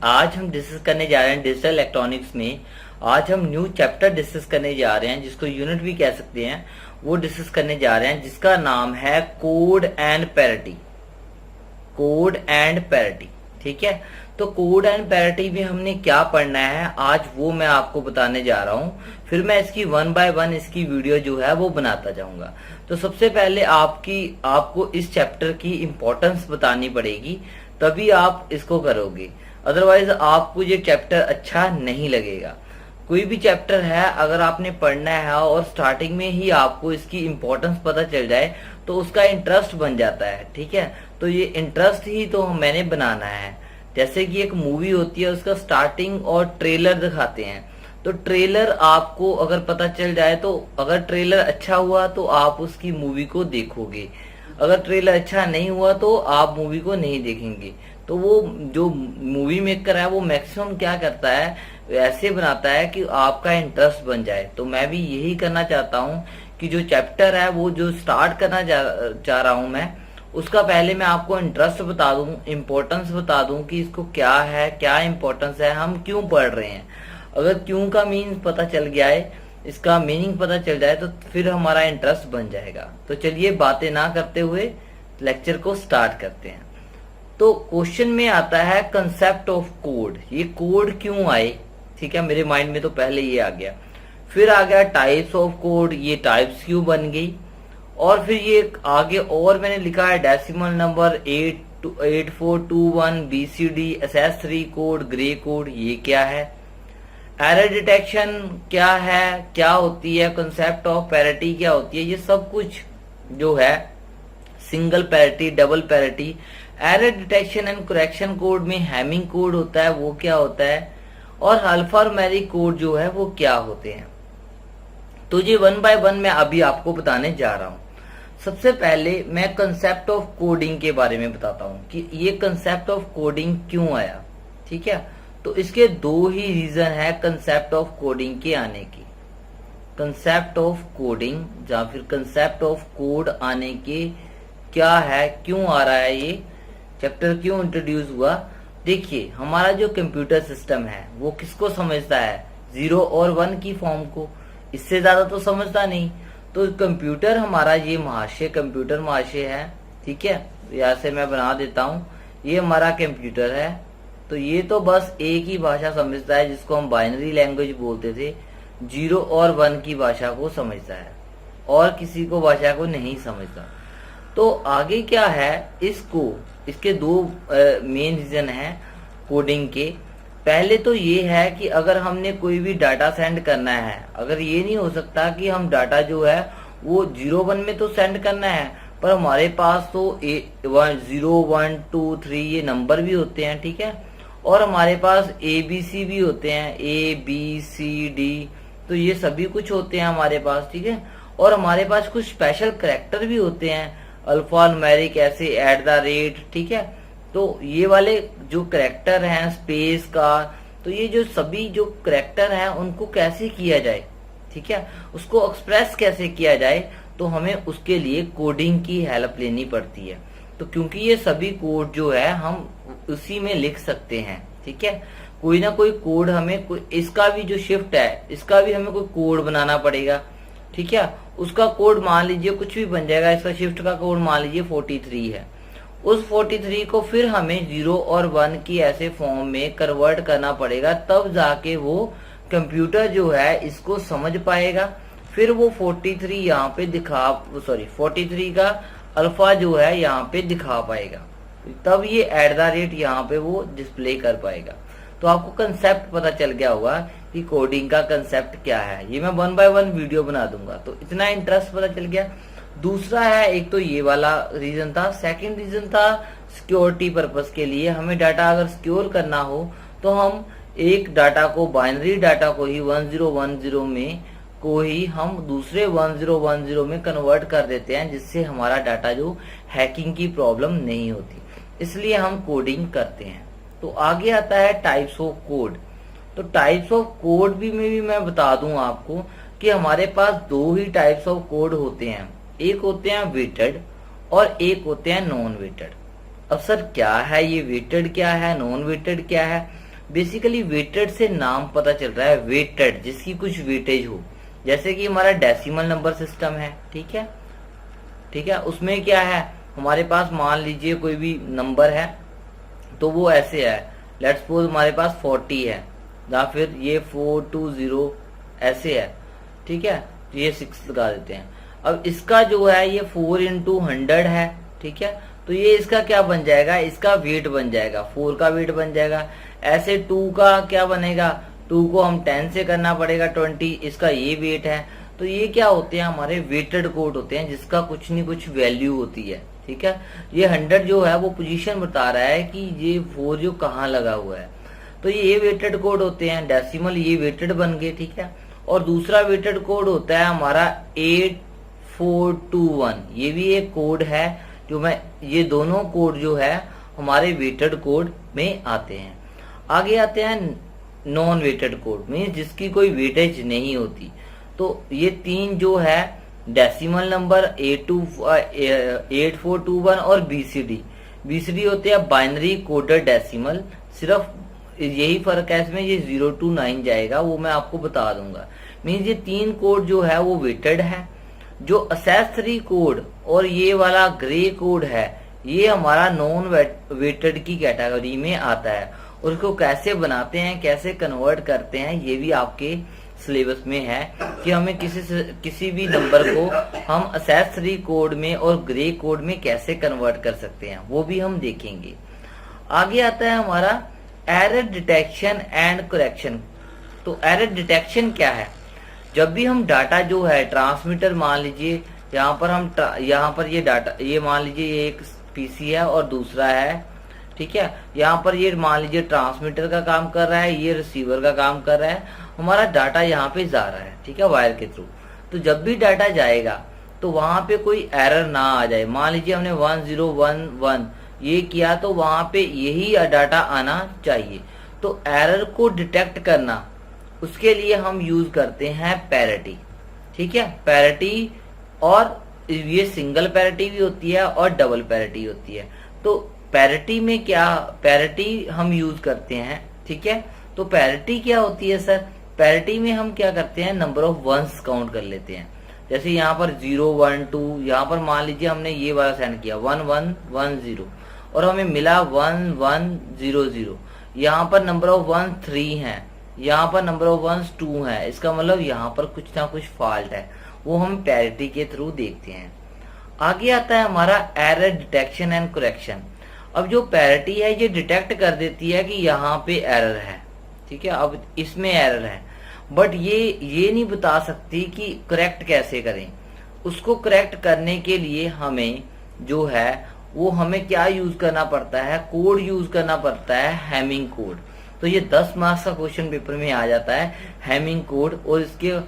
आज हम डिस्कस करने जा रहे हैं डिजिटल इलेक्ट्रॉनिक्स में। आज हम न्यू चैप्टर डिस्कस करने जा रहे हैं, जिसको यूनिट भी कह सकते हैं। वो डिस्कस करने जा रहे हैं जिसका नाम है code and parity. Code and parity, ठीक है। तो कोड एंड पैरिटी में हमने क्या पढ़ना है आज वो मैं आपको बताने जा रहा हूँ। फिर मैं इसकी वन बाय वन इसकी वीडियो जो है वो बनाता जाऊंगा। तो सबसे पहले आपको इस चैप्टर की इम्पोर्टेंस बतानी पड़ेगी, तभी आप इसको करोगे। अदरवाइज आपको ये चैप्टर अच्छा नहीं लगेगा। कोई भी चैप्टर है अगर आपने पढ़ना है और स्टार्टिंग में ही आपको इसकी इम्पोर्टेंस पता चल जाए तो उसका इंटरेस्ट बन जाता है, ठीक है। तो ये इंटरेस्ट ही तो मैंने बनाना है। जैसे कि एक मूवी होती है, उसका स्टार्टिंग और ट्रेलर दिखाते हैं। तो ट्रेलर आपको अगर पता चल जाए तो अगर ट्रेलर अच्छा हुआ तो आप उसकी मूवी को देखोगे, अगर ट्रेलर अच्छा नहीं हुआ तो आप मूवी को नहीं देखेंगे। तो वो जो मूवी मेकर है वो मैक्सिमम क्या करता है, ऐसे बनाता है कि आपका इंटरेस्ट बन जाए। तो मैं भी यही करना चाहता हूँ कि जो चैप्टर है वो जो स्टार्ट करना चाह रहा हूँ मैं, उसका पहले मैं आपको इंटरेस्ट बता दूं, इम्पोर्टेंस बता दूं कि इसको क्या है, क्या इम्पोर्टेंस है, हम क्यों पढ़ रहे हैं। अगर क्यों का मीनिंग पता चल गया है, इसका मीनिंग पता चल जाए तो फिर हमारा इंटरेस्ट बन जाएगा। तो चलिए बातें ना करते हुए लेक्चर को स्टार्ट करते हैं। तो क्वेश्चन में आता है कंसेप्ट ऑफ कोड। ये कोड क्यों आए, ठीक है। मेरे माइंड में तो पहले ये आ गया। फिर आ गया टाइप्स ऑफ कोड, ये टाइप्स क्यों बन गई। और फिर ये आगे और मैंने लिखा है decimal number 8421 BCD SS3 code, grey code, ये क्या है। एरर डिटेक्शन क्या है, क्या होती है, कंसेप्ट ऑफ पैरिटी क्या होती है, ये सब कुछ जो है, single parity, double parity, error detection and correction code में हैमिंग कोड होता है, वो क्या होता है, और अल्फान्यूमेरिक कोड जो है वो क्या होते हैं। तो ये वन बाय वन मैं अभी आपको बताने जा रहा हूं। सबसे पहले मैं कंसेप्ट ऑफ कोडिंग के बारे में बताता हूं कि ये कंसेप्ट ऑफ कोडिंग क्यों आया, ठीक है। तो इसके दो ही रीजन है कंसेप्ट ऑफ कोडिंग के आने की। कंसेप्ट ऑफ कोडिंग या फिर कंसेप्ट ऑफ कोड आने के क्या है, क्यों आ रहा है, ये चैप्टर क्यों इंट्रोड्यूस हुआ। देखिए, हमारा जो कंप्यूटर सिस्टम है वो किसको समझता है, 0 और 1 की फॉर्म को, इससे ज्यादा तो समझता नहीं। तो कंप्यूटर हमारा ये महाशय, कंप्यूटर महाशय है, ठीक है। यहाँ से मैं बना देता हूँ, ये हमारा कंप्यूटर है। तो ये तो बस एक ही भाषा समझता है जिसको हम बाइनरी लैंग्वेज बोलते थे, 0 और 1 की भाषा को समझता है और किसी को भाषा को नहीं समझता। तो आगे क्या है, इसके दो मेन रीजन है कोडिंग के। पहले तो ये है कि अगर हमने कोई भी डाटा सेंड करना है, अगर ये नहीं हो सकता कि हम डाटा जो है वो 0 1 में तो सेंड करना है, पर हमारे पास तो 0 1 2 3 ये नंबर भी होते हैं, ठीक है। और हमारे पास ABC भी होते हैं, ABCD, तो ये सभी कुछ होते हैं हमारे पास, ठीक है। और हमारे पास कुछ स्पेशल कैरेक्टर भी होते हैं, अल्फान्यूमेरिक, ऐसे @, ठीक है। तो ये वाले जो करैक्टर हैं, स्पेस का, तो ये जो सभी जो करैक्टर हैं उनको कैसे किया जाए, ठीक है, उसको एक्सप्रेस कैसे किया जाए, तो हमें उसके लिए कोडिंग की हेल्प लेनी पड़ती है। तो क्योंकि ये सभी कोड जो है हम उसी में लिख सकते हैं, ठीक है। कोई ना कोई कोड हमें, इसका भी जो शिफ्ट है इसका भी हमें कोई कोड बनाना पड़ेगा, ठीक है। उसका कोड मान लीजिए कुछ भी बन जाएगा, इसका शिफ्ट का कोड मान लीजिए 43 है। उस 43 को फिर हमें 0 और 1 की ऐसे फॉर्म में कन्वर्ट करना पड़ेगा, तब जाके वो कंप्यूटर जो है इसको समझ पाएगा। फिर वो 43 यहाँ पे 43 का अल्फा जो है यहाँ पे दिखा पाएगा, तब ये @ यहाँ पे वो डिस्प्ले कर पाएगा। तो आपको कंसेप्ट पता चल गया होगा कि कोडिंग का कंसेप्ट क्या है। ये मैं वन बाय वन वीडियो बना दूंगा, तो इतना इंटरेस्ट पता चल गया। दूसरा है, एक तो ये वाला रीजन था, सेकंड रीजन था सिक्योरिटी पर्पस के लिए। हमें डाटा अगर सिक्योर करना हो तो हम एक डाटा को, बाइनरी डाटा को ही 1010 में को ही हम दूसरे 1010 में कन्वर्ट कर देते हैं, जिससे हमारा डाटा जो हैकिंग की प्रॉब्लम नहीं होती, इसलिए हम कोडिंग करते हैं। तो आगे आता है टाइप्स ऑफ कोड। तो टाइप्स ऑफ कोड भी मैं बता दूं आपको कि हमारे पास दो ही टाइप्स ऑफ कोड होते हैं, एक होते हैं वेटेड और एक होते हैं नॉन वेटेड। अब सर क्या है ये वेटेड, क्या है नॉन वेटेड, क्या है। बेसिकली वेटेड से नाम पता चल रहा है, वेटेड जिसकी कुछ वेटेज हो, जैसे कि हमारा डेसिमल नंबर सिस्टम है, ठीक है, ठीक है। उसमें क्या है, हमारे पास मान लीजिए कोई भी नंबर है तो वो ऐसे है, लेट्स सपोज हमारे पास 40 है, या फिर ये 420 ऐसे है, ठीक है, तो ये 6 लगा देते हैं। अब इसका जो है ये 4 into 100 है, ठीक है, तो ये इसका क्या बन जाएगा, इसका वेट बन जाएगा, 4 का वेट बन जाएगा। ऐसे 2 का क्या बनेगा, 2 को हम 10 से करना पड़ेगा 20, इसका ये वेट है। तो ये क्या होते हैं, हमारे वेटेड कोड होते हैं जिसका कुछ नहीं कुछ वैल्यू होती है, ठीक है। ये 100 जो है वो पोजीशन बता रहा है कि ये 4 जो कहाँ लगा हुआ है, तो ये वेटेड कोड होते हैं। डेसिमल ये वेटेड बन गए, ठीक है। और दूसरा वेटेड कोड होता है हमारा 8421, ये भी एक कोड है जो मैं, ये दोनों कोड जो है हमारे वेटेड कोड में आते हैं। आगे आते हैं नॉन वेटेड कोड में, जिसकी कोई वेटेज नहीं होती। तो ये 3 जो है डेसिमल नंबर 8421 और बीसीडी होते हैं बाइनरी कोडेड डेसिमल। सिर्फ यही फर्क है इसमें, ये 0 to 9 जाएगा, वो मैं आपको बता दूंगा। मीन्स ये 3 कोड जो है वो वेटेड है। जो असेसरी कोड और ये वाला ग्रे कोड है, ये हमारा नॉन वेटेड की कैटेगरी में आता है। और उसको कैसे बनाते हैं, कैसे कन्वर्ट करते हैं, ये भी आपके सिलेबस में है कि हमें किसी भी नंबर को हम असेसरी कोड में और ग्रे कोड में कैसे कन्वर्ट कर सकते हैं, वो भी हम देखेंगे। आगे आता है हमारा एरर डिटेक्शन एंड करेक्शन। तो एरर डिटेक्शन क्या है, जब भी हम डाटा जो है ट्रांसमीटर, मान लीजिए यहाँ पर ये डाटा, ये मान लीजिए ये एक पीसी है और दूसरा है, ठीक है। यहाँ पर ये मान लीजिए ट्रांसमीटर का काम कर रहा है, ये रिसीवर का काम कर रहा है, हमारा डाटा यहाँ पे जा रहा है, ठीक है, वायर के थ्रू। तो जब भी डाटा जाएगा तो वहां पे कोई एरर ना आ जाए। मान लीजिए हमने 1011 ये किया तो वहां पे यही डाटा आना चाहिए। तो एरर को डिटेक्ट करना, उसके लिए हम यूज करते हैं पैरिटी, ठीक है। पैरिटी, और ये सिंगल पैरिटी भी होती है और डबल पैरिटी होती है। तो पैरिटी में क्या, पैरिटी हम यूज करते हैं, ठीक है। तो पैरिटी क्या होती है सर, पैरिटी में हम क्या करते हैं, नंबर ऑफ वंस काउंट कर लेते हैं। जैसे यहाँ पर 0 1 2, यहाँ पर मान लीजिए हमने ये वाला सेंड किया 1 1 1 0 और हमें मिला 1 1 0 0। यहाँ पर नंबर ऑफ 1 3 है, यहाँ पर नंबर ऑफ 1 2 है, इसका मतलब यहाँ पर कुछ ना कुछ फॉल्ट है, वो हम पैरिटी के थ्रू देखते हैं। आगे आता है हमारा एरर डिटेक्शन एंड करेक्शन। अब जो पैरिटी है ये डिटेक्ट कर देती है कि यहाँ पे एरर है, ठीक है, अब इसमें एरर है, बट ये नहीं बता सकती कि करेक्ट कैसे करें। उसको करेक्ट करने के लिए हमें जो है वो हमें क्या यूज करना पड़ता है, कोड यूज करना पड़ता है, हैमिंग कोड। तो ये 10 मार्क्स का क्वेश्चन पेपर में आ जाता है हैमिंग कोड, और इसके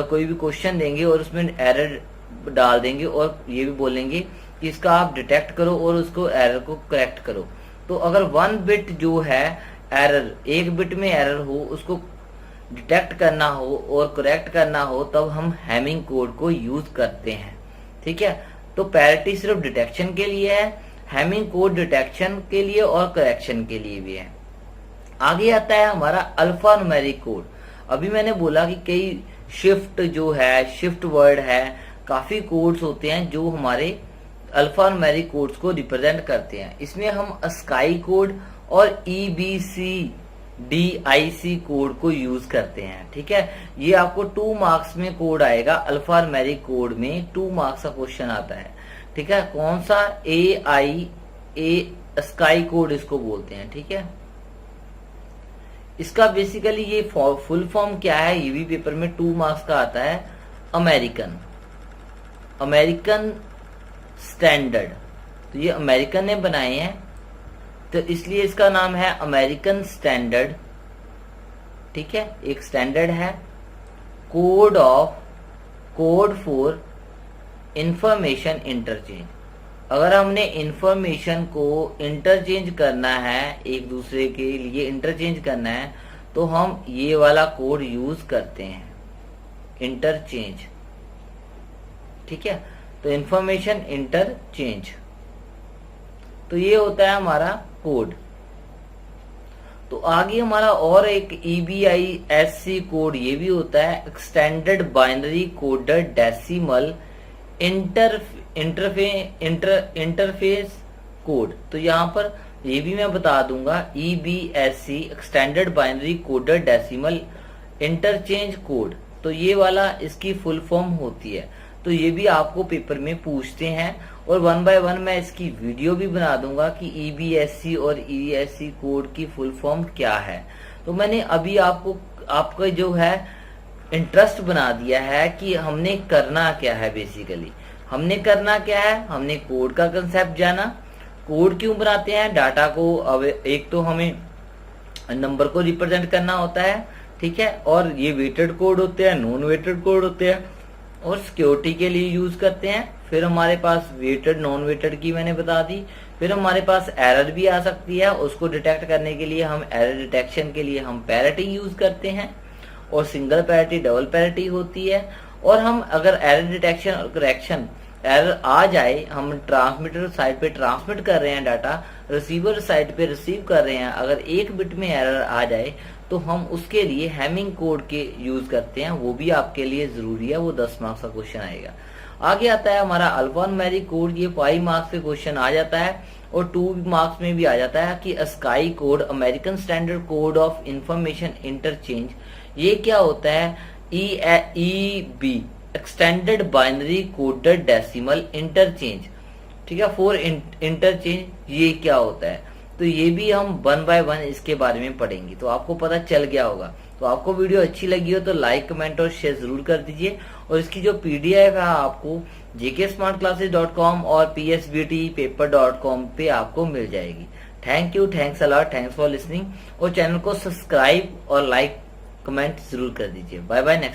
कोई भी क्वेश्चन देंगे और उसमें एरर डाल देंगे और ये भी बोलेंगे कि इसका आप डिटेक्ट करो और उसको एरर को करेक्ट करो। तो अगर 1 बिट जो है एरर, 1 बिट में एरर हो, उसको डिटेक्ट करना हो और करेक्ट करना हो, तब हम हैमिंग कोड को यूज करते हैं, ठीक है। तो पैरिटी सिर्फ डिटेक्शन के लिए है, हैमिंग कोड डिटेक्शन के लिए और करेक्शन के लिए भी है। आगे आता है हमारा अल्फा न्यूमेरिक कोड। अभी मैंने बोला कि कई शिफ्ट जो है, शिफ्ट वर्ड है, काफी कोड्स होते हैं जो हमारे अल्फा न्यूमेरिक कोड्स को रिप्रेजेंट करते हैं। इसमें हम अस्काई कोड और EBCDIC कोड को यूज करते हैं, ठीक है। ये आपको 2 मार्क्स में कोड आएगा, अल्फा न्यूमेरिक कोड में 2 मार्क्स का क्वेश्चन आता है, ठीक है। कौन सा, अस्काई कोड इसको बोलते हैं, ठीक है। इसका बेसिकली ये फुल फॉर्म क्या है, ये भी पेपर में 2 मार्क्स का आता है, अमेरिकन स्टैंडर्ड। तो ये अमेरिकन ने बनाए हैं, तो इसलिए इसका नाम है अमेरिकन स्टैंडर्ड, ठीक है। एक स्टैंडर्ड है, कोड फॉर इंफॉर्मेशन इंटरचेंज। अगर हमने इंफॉर्मेशन को इंटरचेंज करना है, एक दूसरे के लिए इंटरचेंज करना है, तो हम ये वाला कोड यूज करते हैं, इंटरचेंज, ठीक है। तो इंफॉर्मेशन इंटरचेंज, तो ये होता है हमारा कोड। तो तो आगे हमारा और एक EBISC कोड ये भी होता है, extended binary coded decimal interface code. तो यहाँ पर ये भी मैं बता दूंगा, EBSC extended binary coded decimal interchange code. तो ये वाला इसकी फुल फॉर्म होती है। तो ये भी आपको पेपर में पूछते हैं और 1 बाय 1 मैं इसकी वीडियो भी बना दूंगा कि EBSC और ESC कोड की फुल फॉर्म क्या है। तो मैंने अभी आपका जो है इंटरेस्ट बना दिया है कि हमने करना क्या है। बेसिकली हमने करना क्या है, हमने कोड का कंसेप्ट जाना, कोड क्यों बनाते हैं, डाटा को अब एक तो हमें नंबर को रिप्रेजेंट करना होता है, ठीक है, और ये वेटेड कोड होते हैं, नॉन वेटेड कोड होते हैं और सिक्योरिटी के लिए यूज करते हैं। फिर हमारे पास वेटेड नॉन वेटेड की मैंने बता दी। फिर हमारे पास एरर भी आ सकती है, उसको डिटेक्ट करने के लिए हम एरर डिटेक्शन के लिए हम पैरिटी यूज करते हैं और सिंगल पैरिटी डबल पैरिटी होती है। और हम अगर एरर डिटेक्शन और करेक्शन एरर आ जाए, हम ट्रांसमीटर साइड पे ट्रांसमिट कर रहे हैं डाटा, रिसीवर साइड पे रिसीव कर रहे हैं, अगर एक बिट में एरर आ जाए तो हम उसके लिए हैमिंग कोड के यूज करते हैं। वो भी आपके लिए जरूरी है, वो 10 मार्क्स का क्वेश्चन आएगा। आगे आता है हमारा अल्फान्यूमेरिक कोड, ये 5 मार्क्स पे क्वेश्चन आ जाता है और 2 मार्क्स में भी आ जाता है कि ASCII code, American standard code of information interchange, ये क्या होता है, EB extended binary coded decimal interchange, ठीक है, फॉर इंटरचेंज, ये क्या होता है। तो ये भी हम 1 बाय 1 इसके बारे में पढ़ेंगे, तो आपको पता चल गया होगा। तो आपको वीडियो अच्छी लगी हो तो लाइक, कमेंट और शेयर जरूर कर दीजिए। और इसकी जो PDF है आपको jksmartclasses.com और psbtpaper.com पे आपको मिल जाएगी। Thank you, thanks a lot, thanks for listening. और चैनल को सब्सक्राइब और लाइक कमेंट जरूर कर दीजिए। Bye bye. नेक्स्ट